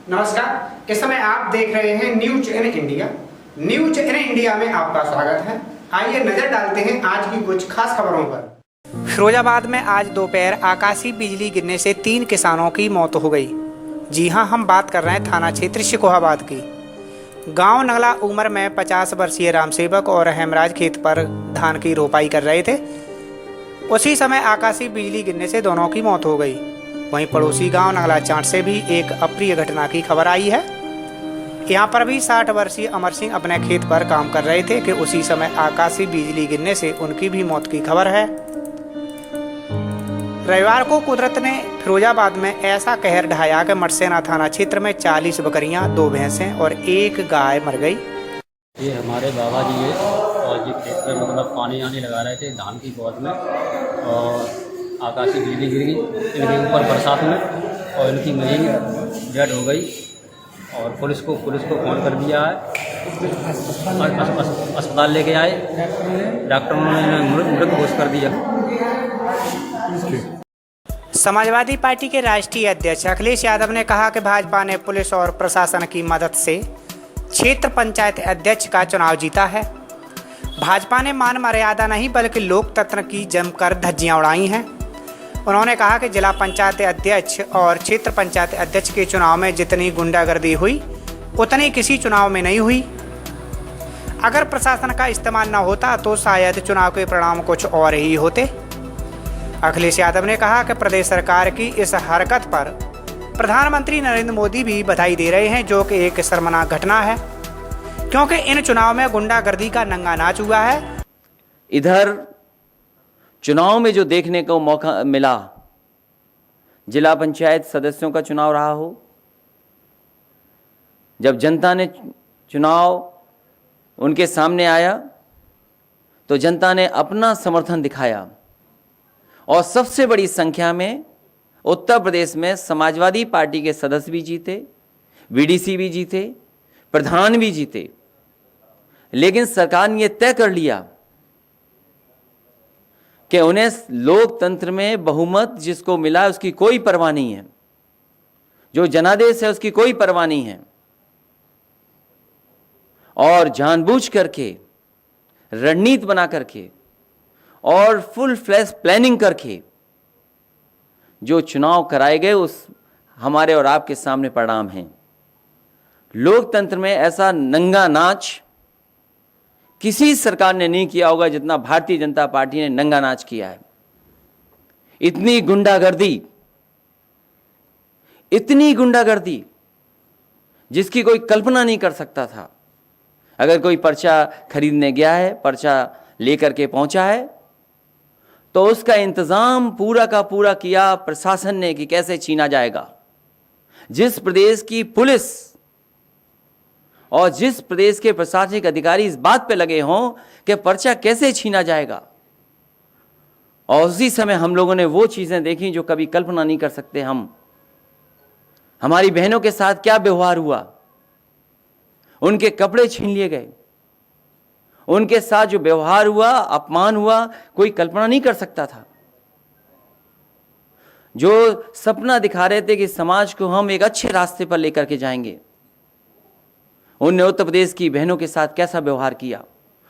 नमस्कार। इस समय आप देख रहे हैं news in India. News in India में आपका स्वागत है। आइए नजर डालते हैं आज की कुछ खास खबरों पर। फिरोजाबाद में आज दोपहर आकाशीय बिजली गिरने से 3 किसानों की मौत हो गई। जी हां, हम बात कर रहे हैं थाना क्षेत्र शिकोहाबाद की। गांव नगला उमर में 50 वर्षीय रामसेवक और हेमराज खेत पर धान की रोपाई कर रहे थे। उसी समय आकाशीय बिजली गिरने से दोनों की मौत हो गई। वहीं पड़ोसी गांव नगला चांट से भी एक अप्रिय घटना की खबर आई है। यहां पर भी 60 वर्षीय अमर सिंह अपने खेत पर काम कर रहे थे कि उसी समय आकाशीय बिजली गिरने से उनकी भी मौत की खबर है। रविवार को कुदरत ने फिरोजाबाद में ऐसा कहर ढाया कि मटसेना थाना क्षेत्र में 40 बकरियां, 2 भैंसें और 1 गाय मर गई। ये हमारे बाबा जी है और ये खेत में मतलब पानी आने लगा रहे थे धान की पौध में और आकाशीय बिजली गिर गई इनके ऊपर बरसात में और इनकी मरीज डेड हो गई और पुलिस को फ़ोन कर दिया है। अस्पताल लेके आए, डॉक्टरों ने मृत घोषित कर दिया। समाजवादी पार्टी के राष्ट्रीय अध्यक्ष अखिलेश यादव ने कहा कि भाजपा ने पुलिस और प्रशासन की मदद से क्षेत्र पंचायत अध्यक्ष का चुनाव जीता है। भाजपा ने मान मर्यादा नहीं बल्कि लोकतंत्र की जमकर धज्जियां उड़ाई हैं। उन्होंने कहा कि जिला पंचायत अध्यक्ष और क्षेत्र पंचायत अध्यक्ष के चुनाव में जितनी गुंडागर्दी हुई उतनी किसी चुनाव में नहीं हुई। अगर प्रशासन का इस्तेमाल न होता तो शायद चुनाव के परिणाम कुछ और ही होते। अखिलेश यादव ने कहा कि प्रदेश सरकार की इस हरकत पर प्रधानमंत्री नरेंद्र मोदी भी बधाई दे रहे हैं, जो कि एक शर्मनाक घटना है, क्योंकि इन चुनाव में गुंडागर्दी का नंगा नाच हुआ है। इधर चुनाव में जो देखने को मौका मिला, जिला पंचायत सदस्यों का चुनाव रहा हो, जब जनता ने चुनाव उनके सामने आया तो जनता ने अपना समर्थन दिखाया और सबसे बड़ी संख्या में उत्तर प्रदेश में समाजवादी पार्टी के सदस्य भी जीते, वीडीसी भी जीते, प्रधान भी जीते। लेकिन सरकार ने यह तय कर लिया कि उन्हें लोकतंत्र में बहुमत जिसको मिला उसकी कोई परवाह नहीं है, जो जनादेश है उसकी कोई परवाह नहीं है, और जानबूझ करके रणनीति बना करके और फुल फ्लैश प्लानिंग करके जो चुनाव कराए गए उस हमारे और आपके सामने परिणाम हैं। लोकतंत्र में ऐसा नंगा नाच किसी सरकार ने नहीं किया होगा जितना भारतीय जनता पार्टी ने नंगा नाच किया है। इतनी गुंडागर्दी जिसकी कोई कल्पना नहीं कर सकता था। अगर कोई पर्चा खरीदने गया है, पर्चा लेकर के पहुंचा है, तो उसका इंतजाम पूरा का पूरा किया प्रशासन ने कि कैसे छीना जाएगा। जिस प्रदेश की पुलिस और जिस प्रदेश के प्रशासनिक अधिकारी इस बात पे लगे हों कि पर्चा कैसे छीना जाएगा, और उसी समय हम लोगों ने वो चीजें देखी जो कभी कल्पना नहीं कर सकते हम। हमारी बहनों के साथ क्या व्यवहार हुआ, उनके कपड़े छीन लिए गए, उनके साथ जो व्यवहार हुआ, अपमान हुआ, कोई कल्पना नहीं कर सकता था। जो सपना दिखा रहे थे कि समाज को हम एक अच्छे रास्ते पर लेकर के जाएंगे, उनने उत्तर प्रदेश की बहनों के साथ कैसा व्यवहार किया,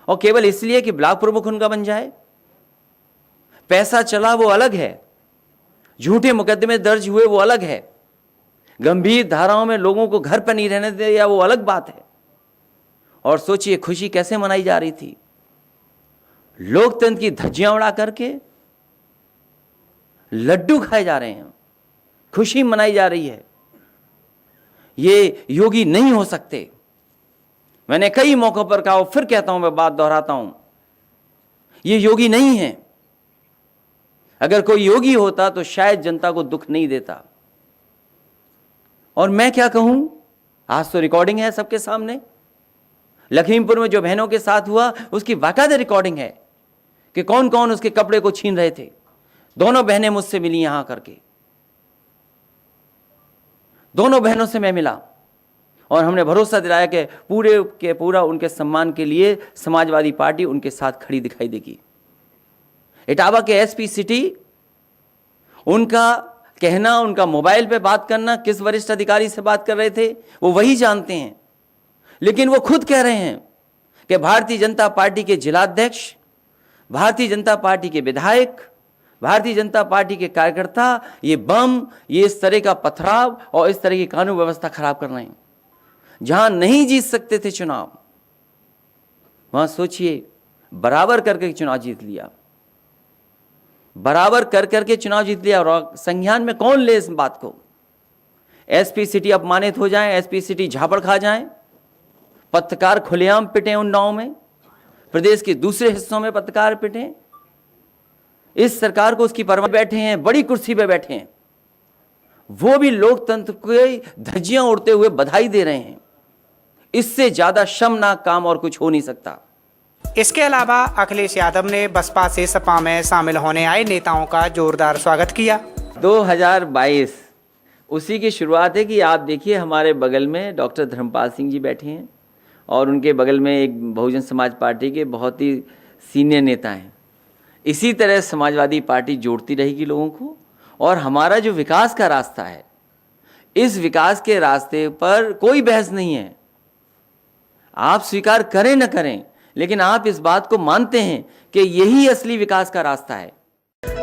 और केवल इसलिए कि ब्लॉक प्रमुख उनका बन जाए। पैसा चला वो अलग है, झूठे मुकदमे दर्ज हुए वो अलग है, गंभीर धाराओं में लोगों को घर पर नहीं रहने दिया वो अलग बात है। और सोचिए खुशी कैसे मनाई जा रही थी, लोकतंत्र की धज्जियां उड़ा करके लड्डू खाए जा रहे हैं, खुशी मनाई जा रही है। ये योगी नहीं हो सकते। मैंने कई मौकों पर कहा, फिर कहता हूं, मैं बात दोहराता हूं, ये योगी नहीं है। अगर कोई योगी होता तो शायद जनता को दुख नहीं देता। और मैं क्या कहूं, आज तो रिकॉर्डिंग है सबके सामने। लखीमपुर में जो बहनों के साथ हुआ उसकी बाकायदा रिकॉर्डिंग है कि कौन कौन उसके कपड़े को छीन रहे थे। दोनों बहनें मुझसे मिली यहां करके, दोनों बहनों से मैं मिला और हमने भरोसा दिलाया कि पूरे के पूरा उनके सम्मान के लिए समाजवादी पार्टी उनके साथ खड़ी दिखाई देगी। इटावा के एसपी सिटी उनका कहना, उनका मोबाइल पे बात करना, किस वरिष्ठ अधिकारी से बात कर रहे थे वो वही जानते हैं। लेकिन वो खुद कह रहे हैं कि भारतीय जनता पार्टी के जिलाध्यक्ष, भारतीय जनता पार्टी के विधायक, भारतीय जनता पार्टी के कार्यकर्ता ये बम, ये इस तरह का पथराव और इस तरह की कानून व्यवस्था खराब कर रहे हैं। जहां नहीं जीत सकते थे चुनाव, वहां सोचिए बराबर करके चुनाव जीत लिया, बराबर कर करके चुनाव जीत लिया। और संज्ञान में कौन ले इस बात को? एसपी सिटी अपमानित हो जाए, एसपी सिटी झापड़ खा जाए, पत्रकार खुलेआम पिटे उन्नाव में, प्रदेश के दूसरे हिस्सों में पत्रकार पिटे। इस सरकार को उसकी परवाह बैठे हैं, बड़ी कुर्सी पे बैठे हैं, वो भी लोकतंत्र को धज्जियां उड़ते हुए बधाई दे रहे हैं। इससे ज्यादा शर्मनाक काम और कुछ हो नहीं सकता। इसके अलावा अखिलेश यादव ने बसपा से सपा में शामिल होने आए नेताओं का जोरदार स्वागत किया। 2022 उसी की शुरुआत है कि आप देखिए हमारे बगल में डॉक्टर धर्मपाल सिंह जी बैठे हैं और उनके बगल में एक बहुजन समाज पार्टी के बहुत ही सीनियर नेता हैं। इसी तरह समाजवादी पार्टी जोड़ती रहेगी लोगों को। और हमारा जो विकास का रास्ता है, इस विकास के रास्ते पर कोई बहस नहीं है। आप स्वीकार करें न करें, लेकिन आप इस बात को मानते हैं कि यही असली विकास का रास्ता है।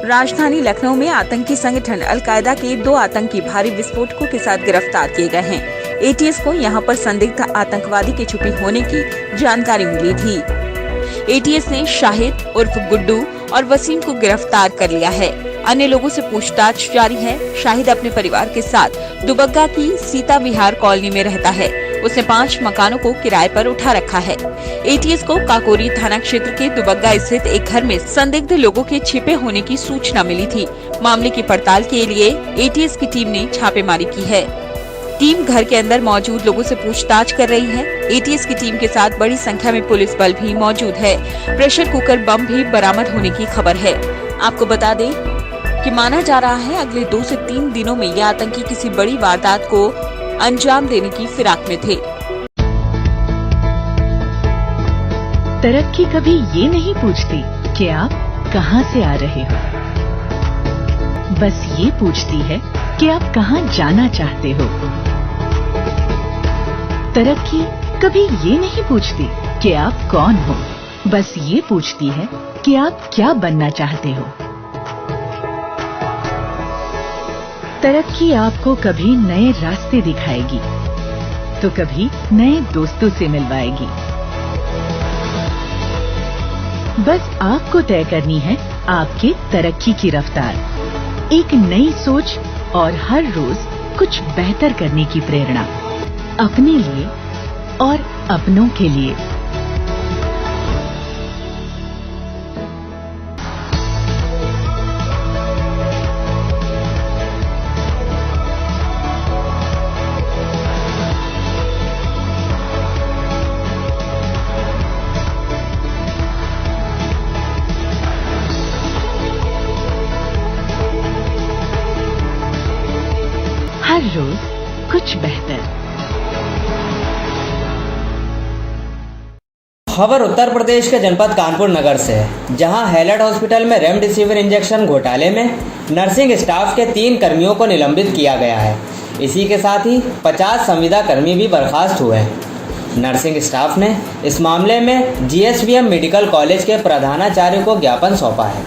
राजधानी लखनऊ में आतंकी संगठन अलकायदा के 2 आतंकी भारी विस्फोटकों के साथ गिरफ्तार किए गए हैं। एटीएस को यहां पर संदिग्ध आतंकवादी के छुपे होने की जानकारी मिली थी। एटीएस ने शाहिद उर्फ गुड्डू और वसीम को गिरफ्तार कर लिया है। अन्य लोगों से पूछताछ जारी है। शाहिद अपने परिवार के साथ दुबग्गा की सीता विहार कॉलोनी में रहता है। उसने 5 मकानों को किराए पर उठा रखा है। एटीएस को काकोरी थाना क्षेत्र के दुबग्गा स्थित एक घर में संदिग्ध लोगों के छिपे होने की सूचना मिली थी। मामले की पड़ताल के लिए एटीएस की टीम ने छापेमारी की है। टीम घर के अंदर मौजूद लोगों से पूछताछ कर रही है। एटीएस की टीम के साथ बड़ी संख्या में पुलिस बल भी मौजूद है। प्रेशर कुकर बम भी बरामद होने की खबर है। आपको बता दें कि माना जा रहा है अगले 2 से 3 दिनों में यह आतंकी किसी बड़ी वारदात को अंजाम देने की फिराक में थे। तरक्की कभी ये नहीं पूछती कि आप कहां से आ रहे हो, बस ये पूछती है कि आप कहां जाना चाहते हो। तरक्की कभी ये नहीं पूछती कि आप कौन हो, बस ये पूछती है कि आप क्या बनना चाहते हो। तरक्की आपको कभी नए रास्ते दिखाएगी तो कभी नए दोस्तों से मिलवाएगी। बस आपको तय करनी है आपके तरक्की की रफ्तार। एक नई सोच और हर रोज कुछ बेहतर करने की प्रेरणा, अपने लिए और अपनों के लिए। हर रोज कुछ बेहतर। खबर उत्तर प्रदेश के जनपद कानपुर नगर से है, जहां हैलट हॉस्पिटल में रेमडेसिविर इंजेक्शन घोटाले में नर्सिंग स्टाफ के 3 कर्मियों को निलंबित किया गया है। इसी के साथ ही 50 संविदा कर्मी भी बर्खास्त हुए हैं। नर्सिंग स्टाफ ने इस मामले में जीएसवीएम मेडिकल कॉलेज के प्रधानाचार्य को ज्ञापन सौंपा है।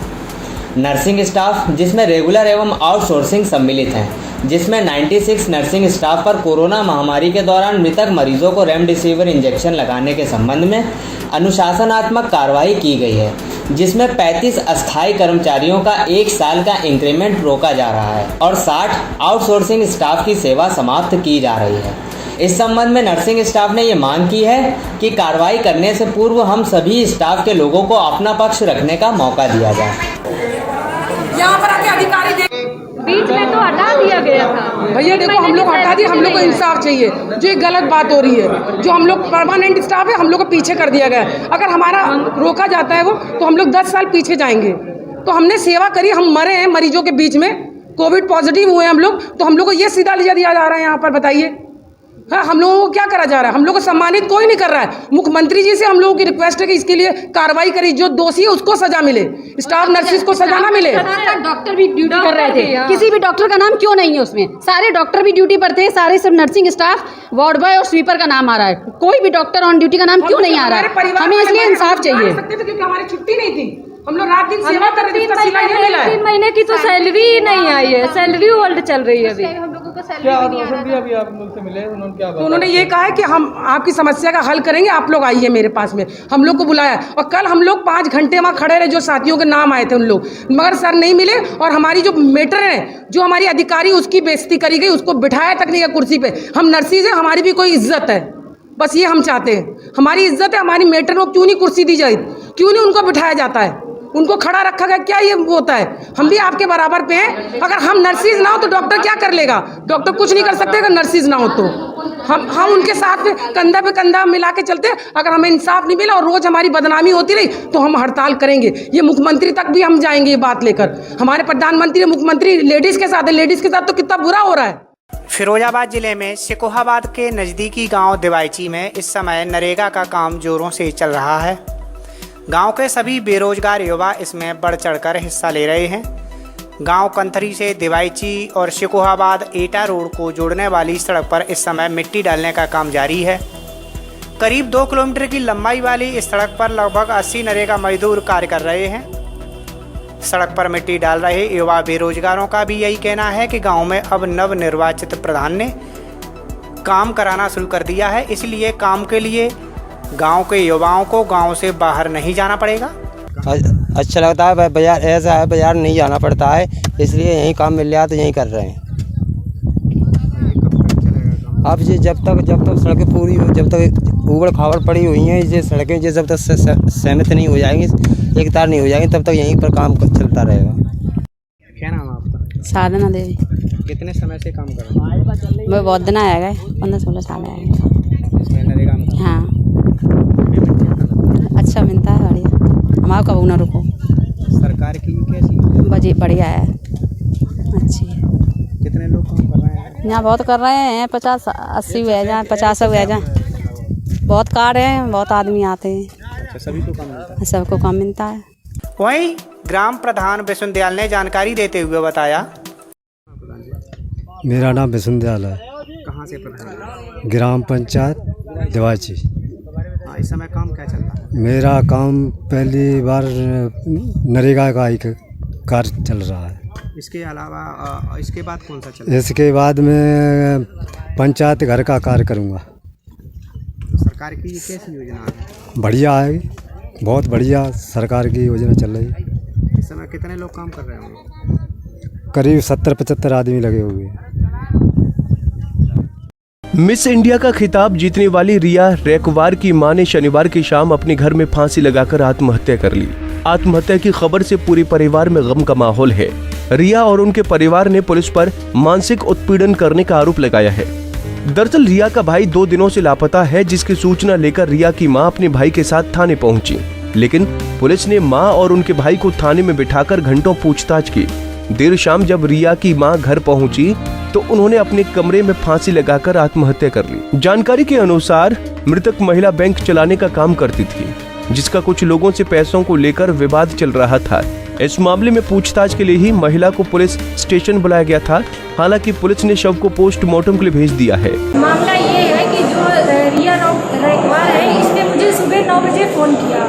नर्सिंग स्टाफ, जिसमें रेगुलर एवं आउटसोर्सिंग सम्मिलित हैं, जिसमें 96 नर्सिंग स्टाफ पर कोरोना महामारी के दौरान मृतक मरीजों को रेमडेसिविर इंजेक्शन लगाने के संबंध में अनुशासनात्मक कार्रवाई की गई है, जिसमें 35 अस्थायी कर्मचारियों का 1 साल का इंक्रीमेंट रोका जा रहा है और 60 आउटसोर्सिंग स्टाफ की सेवा समाप्त की जा रही है। इस संबंध में नर्सिंग स्टाफ ने ये मांग की है कि कार्रवाई करने से पूर्व हम सभी स्टाफ के लोगों को अपना पक्ष रखने का मौका दिया जाए। यहाँ पर आके अधिकारी बीच में तो हटा दिया गया था भैया, देखो हम लोग हटा दिए, हम लोग को इंसाफ चाहिए। जो एक गलत बात हो रही है, जो हम लोग परमानेंट स्टाफ है, हम लोग को पीछे कर दिया गया है। अगर हमारा रोका जाता है वो, तो हम लोग 10 साल पीछे जाएंगे। तो हमने सेवा करी, हम मरे हैं मरीजों के बीच में, कोविड पॉजिटिव हुए हम लोग, तो हम लोग को ये सीधा लिया दिया जा रहा है यहाँ पर। बताइए हाँ, हम लोगों को क्या करा जा रहा है? हम लोग को सम्मानित कोई नहीं कर रहा है। मुख्यमंत्री जी से हम लोगों की रिक्वेस्ट है कि इसके लिए कार्रवाई करी, जो दोषी है उसको सजा मिले, स्टाफ नर्सिस को सजा ना मिले। डॉक्टर भी ड्यूटी कर रहे थे, किसी भी डॉक्टर का नाम क्यों नहीं है उसमें? सारे डॉक्टर भी ड्यूटी पर थे, सारे सब नर्सिंग स्टाफ, वार्ड बॉय और स्वीपर का नाम आ रहा है, कोई भी डॉक्टर ऑन ड्यूटी का नाम क्यों नहीं आ रहा है? हमें इसलिए इंसाफ चाहिए। क्योंकि हमारी छुट्टी नहीं थी, हम लोग रात दिन सेवा कर रहे थे, 3 महीने की तो सैलरी ही नहीं आई है, सैलरी होल्ड चल रही है अभी। हम लोगों को सैलरी भी नहीं आ रहा है। आप लोग से मिले, उन्होंने क्या तो उन्होंने ये कहा है कि हम आपकी समस्या का हल करेंगे, आप लोग आइए मेरे पास में। हम लोग को बुलाया और कल हम लोग 5 घंटे वहाँ खड़े रहे, जो साथियों के नाम आए थे उन लोग, मगर सर नहीं मिले। और हमारी जो मेटर है, जो हमारी अधिकारी, उसकी बेइज्जती करी गई, उसको बिठाया तक नहीं है कुर्सी पे। हम नर्सिस हैं, हमारी भी कोई इज्जत है, बस ये हम चाहते हैं। हमारी इज्जत है, हमारी मेटर को क्यों नहीं कुर्सी दी जाए, क्यों नहीं उनको बिठाया जाता है, उनको खड़ा रखा गया, क्या ये होता है? हम भी आपके बराबर पे हैं। अगर हम नर्सिस ना हो तो डॉक्टर क्या कर लेगा? डॉक्टर कुछ नहीं कर सकते अगर नर्सिस ना हो तो। हम उनके साथ में कंधा पे कंधा मिला के चलते हैं। अगर हमें इंसाफ नहीं मिला और रोज हमारी बदनामी होती रही तो हम हड़ताल करेंगे। ये मुख्यमंत्री तक भी हम जाएंगे ये बात लेकर। हमारे प्रधानमंत्री मुख्यमंत्री लेडीज के साथ है, लेडीज के साथ तो कितना बुरा हो रहा है। फिरोजाबाद जिले में सिकोहाबाद के नज़दीकी गांव दिवाईची में इस समय नरेगा का काम जोरों से चल रहा है। गांव के सभी बेरोजगार युवा इसमें बढ़ चढ़कर हिस्सा ले रहे हैं। गांव कंथरी से दिवाईची और सिकोहाबाद एटा रोड को जोड़ने वाली सड़क पर इस समय मिट्टी डालने का काम जारी है। करीब 2 किलोमीटर की लंबाई वाली इस सड़क पर लगभग 80 नरेगा मजदूर कार्य कर रहे हैं। सड़क पर मिट्टी डाल रहे युवा बेरोजगारों का भी यही कहना है कि गांव में अब नवनिर्वाचित प्रधान ने काम कराना शुरू कर दिया है, इसलिए काम के लिए गांव के युवाओं को गांव से बाहर नहीं जाना पड़ेगा। अच्छा लगता है, बाजार ऐसा है, बाजार नहीं जाना पड़ता है, इसलिए यहीं काम मिल रहा है तो यहीं कर रहे हैं। अब ये जब तक सड़कें पूरी हो, जब तक उबड़ खाबड़ पड़ी हुई हैं, ये सड़कें जब तक सहमत नहीं हो जाएंगी, एक तार नहीं हो जाएंगी, तब तक यहीं पर काम चलता रहेगा। क्या नाम है आपका? साधना देवी। कितने समय से काम कर रहे हैं? मैं बहुत दिन आया गए, 15-16 साल आया नरेगा में? हाँ, अच्छा मिलता है, बढ़िया। हमारा कबू ना रुको। सरकार की कैसी? बजी बढ़िया है, अच्छी है। कितने लोग काम कर रहे हैं? यहाँ बहुत कर रहे हैं, 50-80 हुए जहाँ, 50 हुए जहाँ। बहुत कार्ड हैं, बहुत आदमी आते हैं। अच्छा, सभी को काम मिलता है? सबको काम मिलता है। वहीं ग्राम प्रधान विष्णुदयाल ने जानकारी देते हुए बताया, मेरा नाम विष्णुदयाल है। कहाँ से प्रधान? ग्राम पंचायत दिवाईची। इस समय काम क्या चल रहा है? मेरा काम पहली बार नरेगा का ही कार्य चल रहा है। इसके अलावा इसके बाद कौन सा चल रहा है? इसके बाद मैं पंचायत घर का कार्य करूँगा। सरकार की ये कैसी योजना है? बढ़िया है, बहुत बढ़िया सरकार की योजना चल रही है। इस समय कितने लोग काम कर रहे होंगे? करीब 70-75 आदमी लगे हुए हैं। मिस इंडिया का खिताब जीतने वाली रिया रैकवार की मां ने शनिवार की शाम अपने घर में फांसी लगाकर आत्महत्या कर ली। आत्महत्या की खबर से पूरे परिवार में गम का माहौल है। रिया और उनके परिवार ने पुलिस पर मानसिक उत्पीड़न करने का आरोप लगाया है। दरअसल रिया का भाई 2 दिनों से लापता है, जिसकी सूचना लेकर रिया की मां अपने भाई के साथ थाने पहुंची, लेकिन पुलिस ने मां और उनके भाई को थाने में बिठाकर घंटों पूछताछ की। देर शाम जब रिया की मां घर पहुंची तो उन्होंने अपने कमरे में फांसी लगाकर आत्महत्या कर ली। जानकारी के अनुसार मृतक महिला बैंक चलाने का काम करती थी, जिसका कुछ लोगों से पैसों को लेकर विवाद चल रहा था। इस मामले में पूछताछ के लिए ही महिला को पुलिस स्टेशन बुलाया गया था। हालांकि पुलिस ने शव को पोस्टमार्टम के लिए भेज दिया है। मामला ये है कि जो रिया रैकवार है, इसने मुझे सुबह 9 बजे फ़ोन किया।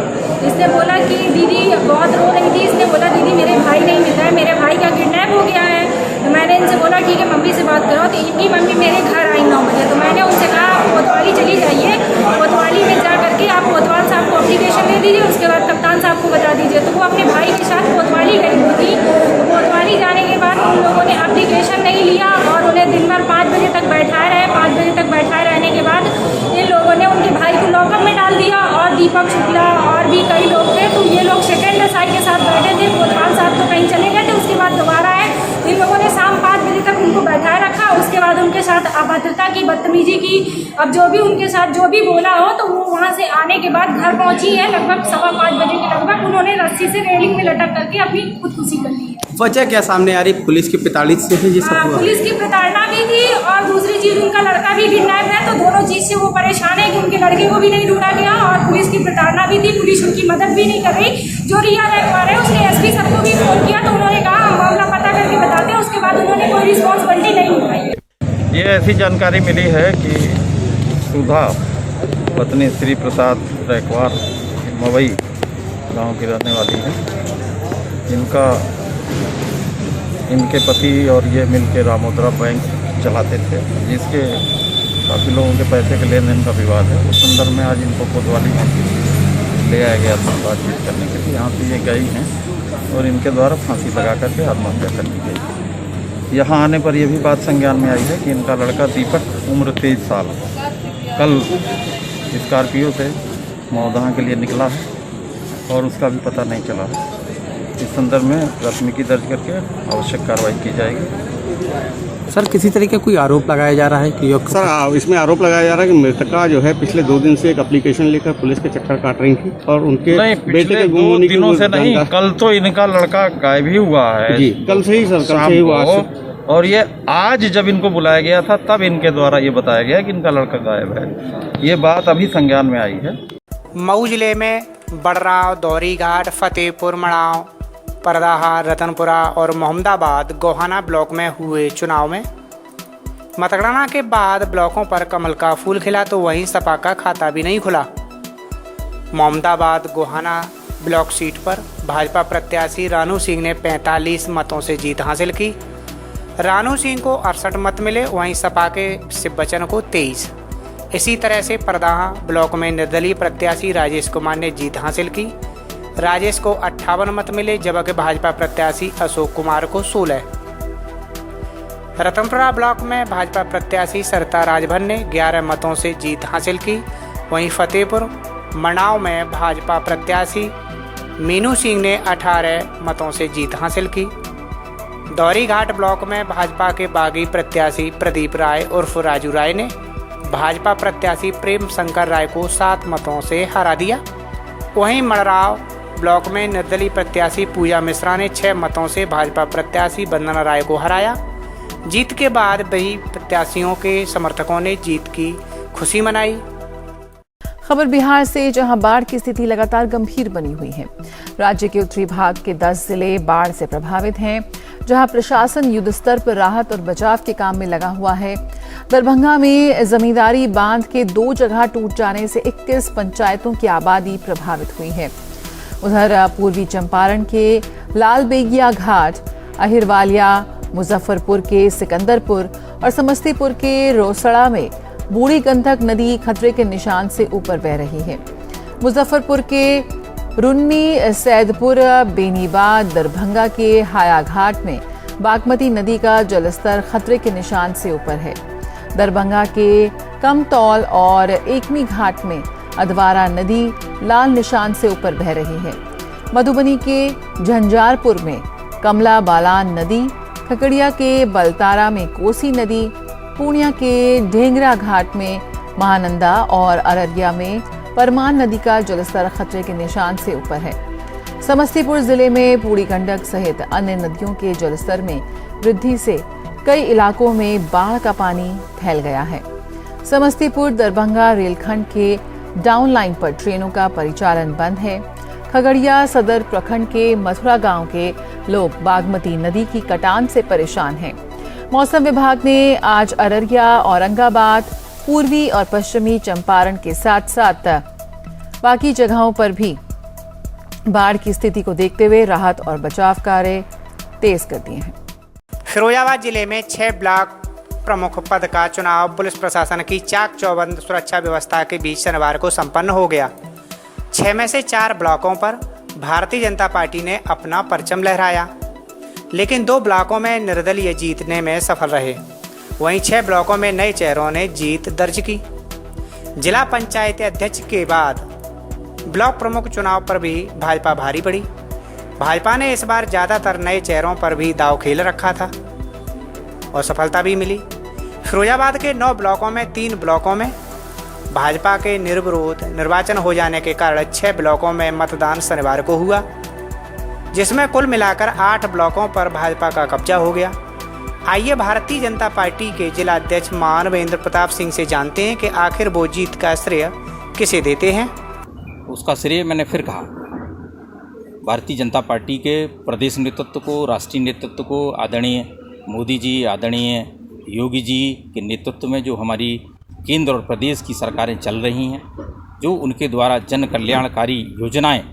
इसने बोला कि दीदी बहुत रो रही थी। इसने बोला दीदी मेरे भाई नहीं मिल रहा है, मेरे भाई का किडनैप हो गया है। तो मैंने इनसे बोला ठीक है मम्मी से बात करो। तो इनकी मम्मी मेरे घर आई 9 बजे। तो मैंने उनसे कहा आप कोतवाली चली जाइए, कोतवाली में जा करके आप कोतवाल साहब को एप्लीकेशन दे दीजिए, उसके बाद कप्तान साहब को बता दीजिए। तो वो अपने भाई के साथ कोतवाली गई हुई थी। तो कोतवाली जाने के बाद उन लोगों ने एप्लीकेशन नहीं लिया और उन्हें दिन भर 5 बजे तक बैठाए रहे। 5 बजे तक बैठाए रहने के बाद इन लोगों ने उनके भाई को लॉकअप में डाल दिया और दीपक शुक्ला और भी कई लोग थे। तो ये लोग सेकेंड एसआई के साथ बैठे थे। कोतवाल साहब तो कहीं चले गए थे, उसके बाद दोबारा आए। इन लोगों ने शाम 5 बजे तक उनको बैठाए रखा। उसके बाद उनके साथ अभद्रता की, बदतमीजी की। अब जो भी उनके साथ जो भी बोला हो, तो वो वहाँ से आने के बाद घर पहुँची है लगभग 5:15 बजे के लगभग। उन्होंने रस्सी से रेलिंग में लटक करके अपनी खुदकुशी कर ली है। वजह क्या सामने आ रही? पुलिस की प्रताड़ित से है ये सब हुआ? पुलिस की प्रताड़ना भी थी और दूसरी चीज़ उनका लड़का भी किडनैप है, तो दोनों चीज़ से वो परेशान है कि उनके लड़के को भी नहीं ढूंढा गया और पुलिस की प्रताड़ना भी थी। पुलिस उनकी मदद भी नहीं कर रही। जो रिया रैकवार है उसने एसपी सर को भी फोन किया तो उन्होंने कहा हम मामला पता करके बताते हैं। उसके बाद उन्होंने कोई रिस्पॉन्सिबिलिटी नहीं उठाई। ये ऐसी जानकारी मिली है कि सुधा पत्नी श्री प्रसाद रैकवार मवई गांव की रहने वाली है। इनके पति और ये मिलके रामोद्रा बैंक चलाते थे, जिसके काफ़ी लोगों के पैसे के लेन देन का विवाद है। उस संदर्भ में आज इनको कोतवाली ले आया गया था बातचीत करने के लिए। यहाँ से ये गई हैं और इनके द्वारा फांसी लगा करके आत्महत्या कर ली गई। यहाँ आने पर यह भी बात संज्ञान में आई है कि इनका लड़का दीपक उम्र 23 साल कल स्कॉर्पियो से मौदहा के लिए निकला है और उसका भी पता नहीं चला है। इस संदर्भ में प्राथमिकी दर्ज करके आवश्यक कार्रवाई की जाएगी। सर किसी तरह का कोई आरोप लगाया जा रहा है कि सर इसमें आरोप लगाया जा रहा है कि मृतका जो है पिछले 2 दिन से एक एप्लीकेशन लेकर पुलिस के चक्कर काट रही थी और उनके बेटे के गुम होने की दिनों से नहीं, कल तो इनका लड़का गायब ही हुआ है जी, कल से ही सर, कल से ही हुआ। और ये आज जब इनको बुलाया गया था तब इनके द्वारा ये बताया गया कि इनका लड़का गायब है। ये बात अभी संज्ञान में आई है। मऊ जिले में बड़राव, दौरी घाट, फतेहपुर, मड़ाव, परदाहा, रतनपुरा और मोहम्मदाबाद गोहाना ब्लॉक में हुए चुनाव में मतगणना के बाद ब्लॉकों पर कमल का फूल खिला तो वहीं सपा का खाता भी नहीं खुला। मोहम्मदाबाद गोहाना ब्लॉक सीट पर भाजपा प्रत्याशी रानू सिंह ने 45 मतों से जीत हासिल की। रानू सिंह को 68 मत मिले, वहीं सपा के शिव बच्चन को 23। इसी तरह से परदाहा ब्लॉक में निर्दलीय प्रत्याशी राजेश कुमार ने जीत हासिल की। राजेश को 58 मत मिले, जबकि भाजपा प्रत्याशी अशोक कुमार को 16। रतनपुरा ब्लॉक में भाजपा प्रत्याशी सरिता राजभर ने 11 मतों से जीत हासिल की। वहीं फतेहपुर मनाव में भाजपा प्रत्याशी मीनू सिंह ने 18 मतों से जीत हासिल की। दौरी घाट ब्लॉक में भाजपा के बागी प्रत्याशी प्रदीप राय उर्फ राजू राय ने भाजपा प्रत्याशी प्रेम शंकर राय को 7 मतों से हरा दिया। वहीं मड़राव ब्लॉक में निर्दलीय प्रत्याशी पूजा मिश्रा ने 6 मतों से भाजपा प्रत्याशी वंदना राय को हराया। जीत के बाद वही प्रत्याशियों के समर्थकों ने जीत की खुशी मनाई। खबर बिहार से, जहां बाढ़ की स्थिति लगातार गंभीर बनी हुई है। राज्य के उत्तरी भाग के 10 जिले बाढ़ से प्रभावित हैं, जहां प्रशासन युद्ध स्तर पर राहत और बचाव के काम में लगा हुआ है। दरभंगा में जमींदारी बांध के 2 जगह टूट जाने से 21 पंचायतों की आबादी प्रभावित हुई है। उधर पूर्वी चंपारण के लालबेगिया घाट, अहिरवालिया, मुजफ्फरपुर के सिकंदरपुर और समस्तीपुर के रोसड़ा में बूढ़ी गंडक नदी खतरे के निशान से ऊपर बह रही है। मुजफ्फरपुर के रुन्नी, सैदपुर, बेनीबाद, दरभंगा के हाया घाट में बागमती नदी का जलस्तर खतरे के निशान से ऊपर है। दरभंगा के कमतौल और एकमी घाट में अधवारा नदी लाल निशान से ऊपर बह रही है। मधुबनी के झंझारपुर में कमला बालान नदी, खगड़िया के बलतारा में कोसी नदी, पूर्णिया के ढेंगरा घाट में महानंदा और अररिया में परमान नदी का जलस्तर खतरे के निशान से ऊपर है। समस्तीपुर जिले में बूढ़ी गंडक सहित अन्य नदियों के जलस्तर में वृद्धि से कई इलाकों में बाढ़ का पानी फैल गया है। समस्तीपुर दरभंगा रेलखंड के डाउन लाइन पर ट्रेनों का परिचालन बंद है। खगड़िया सदर प्रखंड के मथुरा गांव के लोग बागमती नदी की कटान से परेशान हैं। मौसम विभाग ने आज अररिया, औरंगाबाद, पूर्वी और पश्चिमी चंपारण के साथ साथ बाकी जगहों पर भी बाढ़ की स्थिति को देखते हुए राहत और बचाव कार्य तेज कर दिए हैं। फिरोजाबाद जिले में 6 ब्लॉक प्रमुख पद का चुनाव पुलिस प्रशासन की चाक चौबंद सुरक्षा व्यवस्था के बीच शनिवार को संपन्न हो गया। 6 में से 4 ब्लॉकों पर भारतीय जनता पार्टी ने अपना परचम लहराया, लेकिन 2 ब्लॉकों में निर्दलीय जीतने में सफल रहे। वहीं 6 ब्लॉकों में नए चेहरों ने जीत दर्ज की। जिला पंचायत अध्यक्ष के बाद ब्लॉक प्रमुख चुनाव पर भी भाजपा भारी पड़ी। भाजपा ने इस बार ज़्यादातर नए चेहरों पर भी दांव खेल रखा था और सफलता भी मिली। फिरोजाबाद के 9 ब्लॉकों में 3 ब्लॉकों में भाजपा के निर्विरोध निर्वाचन हो जाने के कारण 6 ब्लॉकों में मतदान शनिवार को हुआ, जिसमें कुल मिलाकर 8 ब्लॉकों पर भाजपा का कब्जा हो गया। आइए भारतीय जनता पार्टी के जिला अध्यक्ष मानवेंद्र प्रताप सिंह से जानते हैं कि आखिर वो जीत का श्रेय किसे देते हैं। उसका श्रेय मैंने फिर कहा भारतीय जनता पार्टी के प्रदेश नेतृत्व को, राष्ट्रीय नेतृत्व को, आदरणीय मोदी जी, आदरणीय योगी जी के नेतृत्व में जो हमारी केंद्र और प्रदेश की सरकारें चल रही हैं, जो उनके द्वारा जन कल्याणकारी योजनाएं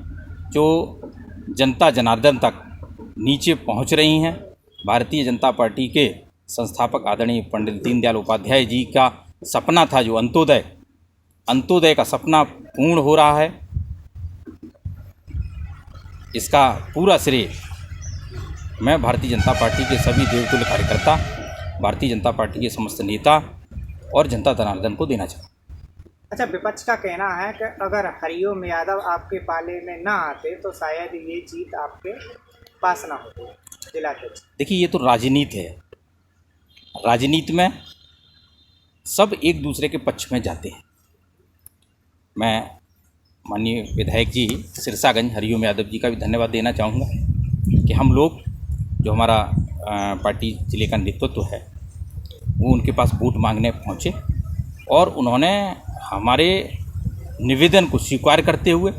जो जनता जनार्दन तक नीचे पहुंच रही हैं, भारतीय जनता पार्टी के संस्थापक आदरणीय पंडित दीनदयाल उपाध्याय जी का सपना था, जो अंत्योदय का सपना पूर्ण हो रहा है। इसका पूरा श्रेय मैं भारतीय जनता पार्टी के सभी देवतुल्य कार्यकर्ता, भारतीय जनता पार्टी के समस्त नेता और जनता जनार्दन को देना चाहूँगा। अच्छा, विपक्ष का कहना है कि अगर हरिओम यादव आपके पाले में ना आते तो शायद ये जीत आपके पास ना होती जिलाध्यक्ष। देखिए, ये तो राजनीति है। राजनीति में सब एक दूसरे के पक्ष में जाते हैं। मैं माननीय विधायक जी सिरसागंज हरिओम यादव जी का भी धन्यवाद देना चाहूँगा कि हम लोग जो हमारा पार्टी जिले का नेतृत्व है वो उनके पास वोट मांगने पहुँचे और उन्होंने हमारे निवेदन को स्वीकार करते हुए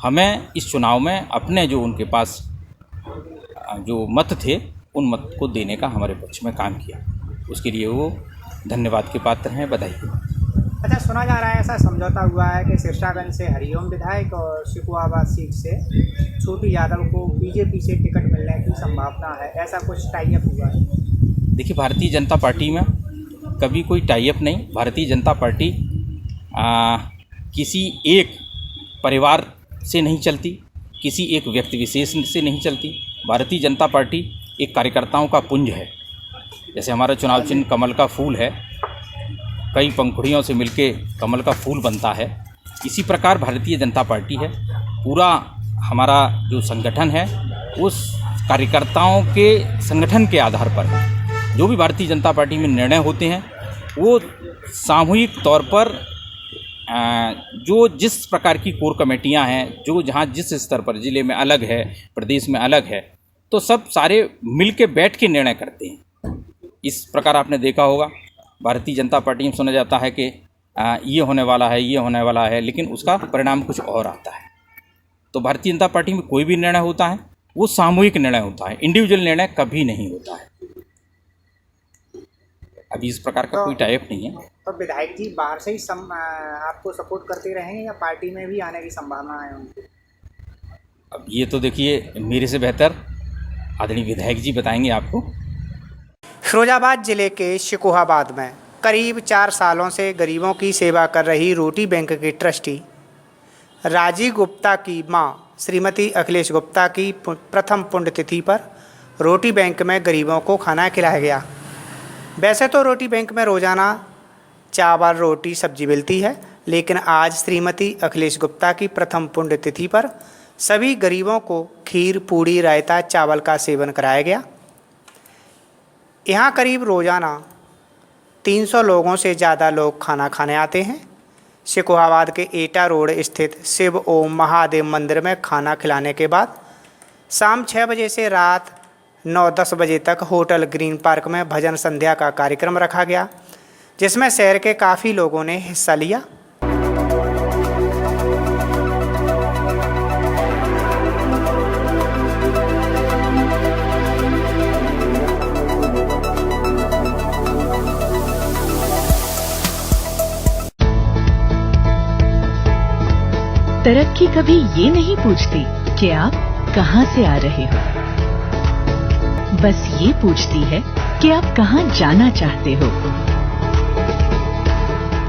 हमें इस चुनाव में अपने जो उनके पास जो मत थे उन मत को देने का हमारे पक्ष में काम किया। उसके लिए वो धन्यवाद के पात्र हैं, बधाई। अच्छा, सुना जा रहा है ऐसा समझौता हुआ है कि सिरसागंज से हरिओम विधायक और शिकोहाबाद सीट से छोटू यादव को बीजेपी से टिकट मिलने की संभावना है, ऐसा कुछ टाई अप हुआ है? देखिए, भारतीय जनता पार्टी में कभी कोई टाई अप नहीं। भारतीय जनता पार्टी किसी एक परिवार से नहीं चलती, किसी एक व्यक्ति विशेष से नहीं चलती। भारतीय जनता पार्टी एक कार्यकर्ताओं का पुंज है। जैसे हमारा चुनाव चिन्ह कमल का फूल है, कई पंखुड़ियों से मिलके कमल का फूल बनता है, इसी प्रकार भारतीय जनता पार्टी है। पूरा हमारा जो संगठन है उस कार्यकर्ताओं के संगठन के आधार पर जो भी भारतीय जनता पार्टी में निर्णय होते हैं वो सामूहिक तौर पर जो जिस प्रकार की कोर कमेटियां हैं, जो जहां जिस स्तर पर जिले में अलग है, प्रदेश में अलग है, तो सब सारे मिल के बैठ के निर्णय करते हैं। इस प्रकार आपने देखा होगा भारतीय जनता पार्टी में सुना जाता है कि ये होने वाला है, ये होने वाला है, लेकिन उसका परिणाम कुछ और आता है। तो भारतीय जनता पार्टी में कोई भी निर्णय होता है वो सामूहिक निर्णय होता है, इंडिविजुअल निर्णय कभी नहीं होता है। अभी इस प्रकार का कोई टाइप नहीं है। तो विधायक जी बाहर से ही आपको सपोर्ट करते रहेंगे या पार्टी में भी आने की संभावना है उनकी? अब ये तो देखिए मेरे से बेहतर आदरणीय विधायक जी बताएंगे आपको। फिरोजाबाद जिले के शिकोहाबाद में करीब 4 सालों से गरीबों की सेवा कर रही रोटी बैंक के ट्रस्टी राजीव गुप्ता की मां श्रीमती अखिलेश गुप्ता की प्रथम पुण्यतिथि पर रोटी बैंक में गरीबों को खाना खिलाया गया। वैसे तो रोटी बैंक में रोज़ाना चावल, रोटी, सब्जी मिलती है, लेकिन आज श्रीमती अखिलेश गुप्ता की प्रथम पुण्यतिथि पर सभी गरीबों को खीर, पूड़ी, रायता, चावल का सेवन कराया गया। यहाँ करीब रोज़ाना 300 लोगों से ज़्यादा लोग खाना खाने आते हैं। शिकोहाबाद के एटा रोड स्थित शिव ओम महादेव मंदिर में खाना खिलाने के बाद शाम 6 बजे से रात 9-10 बजे तक होटल ग्रीन पार्क में भजन संध्या का कार्यक्रम रखा गया, जिसमें शहर के काफ़ी लोगों ने हिस्सा लिया। तरक्की कभी ये नहीं पूछती कि आप कहां से आ रहे हो, बस ये पूछती है कि आप कहां जाना चाहते हो।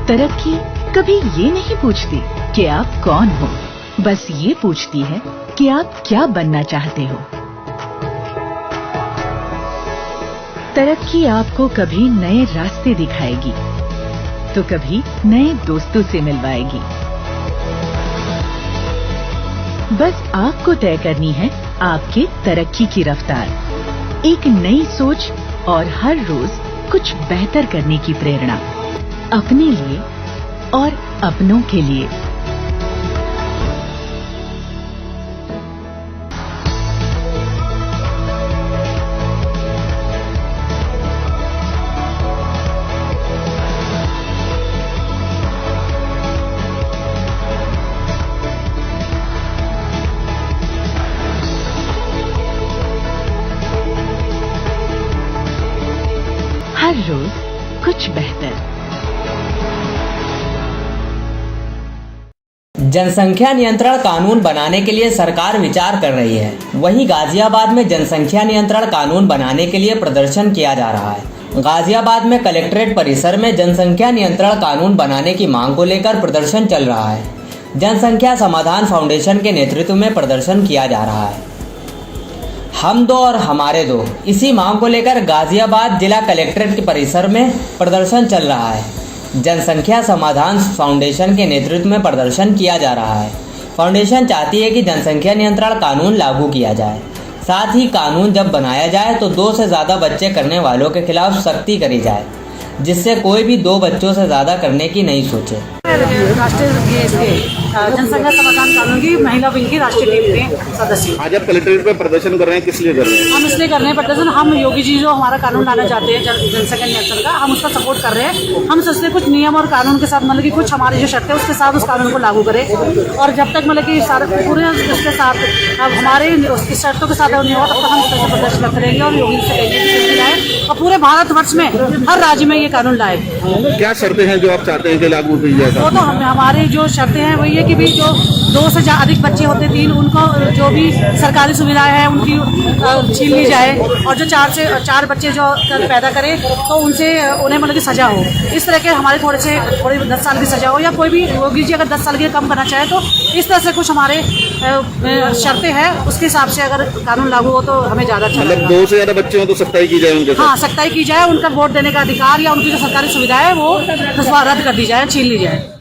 तरक्की कभी ये नहीं पूछती कि आप कौन हो, बस ये पूछती है कि आप क्या बनना चाहते हो। तरक्की आपको कभी नए रास्ते दिखाएगी तो कभी नए दोस्तों से मिलवाएगी। बस आपको तय करनी है आपकी तरक्की की रफ्तार, एक नई सोच और हर रोज कुछ बेहतर करने की प्रेरणा, अपने लिए और अपनों के लिए। जनसंख्या नियंत्रण कानून बनाने के लिए सरकार विचार कर रही है। वहीं गाजियाबाद में जनसंख्या नियंत्रण कानून बनाने के लिए प्रदर्शन किया जा रहा है। गाजियाबाद में कलेक्ट्रेट परिसर में जनसंख्या नियंत्रण कानून बनाने की मांग को लेकर प्रदर्शन चल रहा है। जनसंख्या समाधान फाउंडेशन के नेतृत्व में प्रदर्शन किया जा रहा है। हम दो और हमारे दो, इसी मांग को लेकर गाजियाबाद जिला कलेक्ट्रेट के परिसर में प्रदर्शन चल रहा है। जनसंख्या समाधान फाउंडेशन के नेतृत्व में प्रदर्शन किया जा रहा है। फाउंडेशन चाहती है कि जनसंख्या नियंत्रण कानून लागू किया जाए। साथ ही कानून जब बनाया जाए तो 2 से ज़्यादा बच्चे करने वालों के खिलाफ सख्ती करी जाए, जिससे कोई भी 2 बच्चों से ज़्यादा करने की नहीं सोचे। राष्ट्रीय जनसंख्या समाधान कानून की महिला विंग की राष्ट्रीय टीम के सदस्य। आज आप कलेक्ट्रेट पे प्रदर्शन कर रहे हैं, किस लिए कर रहे हैं? हम इसलिए कर रहे हैं प्रदर्शन, हम योगी जी जो हमारा कानून लाना चाहते हैं जनसंख्या नियंत्रण का, हम उसका सपोर्ट कर रहे हैं। हम सोचते हैं कुछ नियम और कानून के साथ मतलब कि कुछ हमारी जो शर्तें उसके साथ उस कानून को लागू करें, और जब तक मतलब कि सारे पूरे उसके साथ अब हमारे उसकी शर्तों के साथ नहीं होगा तब तक हम इस तरह से प्रदर्शन करते रहेंगे और योगी से कहेंगे लाए और पूरे भारतवर्ष में हर राज्य में ये कानून लाए। क्या शर्तें हैं जो आप चाहते हैं कि लागू की जाए? वो तो हमारी जो शर्तें हैं वो ये कि भी जो 2 से अधिक बच्चे होते 3 उनको जो भी सरकारी सुविधाएं हैं उनकी छीन ली जाए, और जो 4 बच्चे जो पैदा करें तो उनसे उन्हें मतलब कि सजा हो। इस तरह के हमारे थोड़ी 10 साल की सजा हो, या कोई भी योगी जी अगर 10 साल के कम करना चाहे तो इस तरह से कुछ हमारे शर्तें हैं, उसके हिसाब से अगर कानून लागू हो तो हमें ज़्यादा अच्छा लगेगा। 2 से ज़्यादा बच्चे हो तो सख्ताई की जाए उनके साथ। हाँ, सख्ताई की जाए, उनका वोट देने का अधिकार या उनकी जो सरकारी सुविधा है वो रद्द कर दी जाए, छीन ली जाए।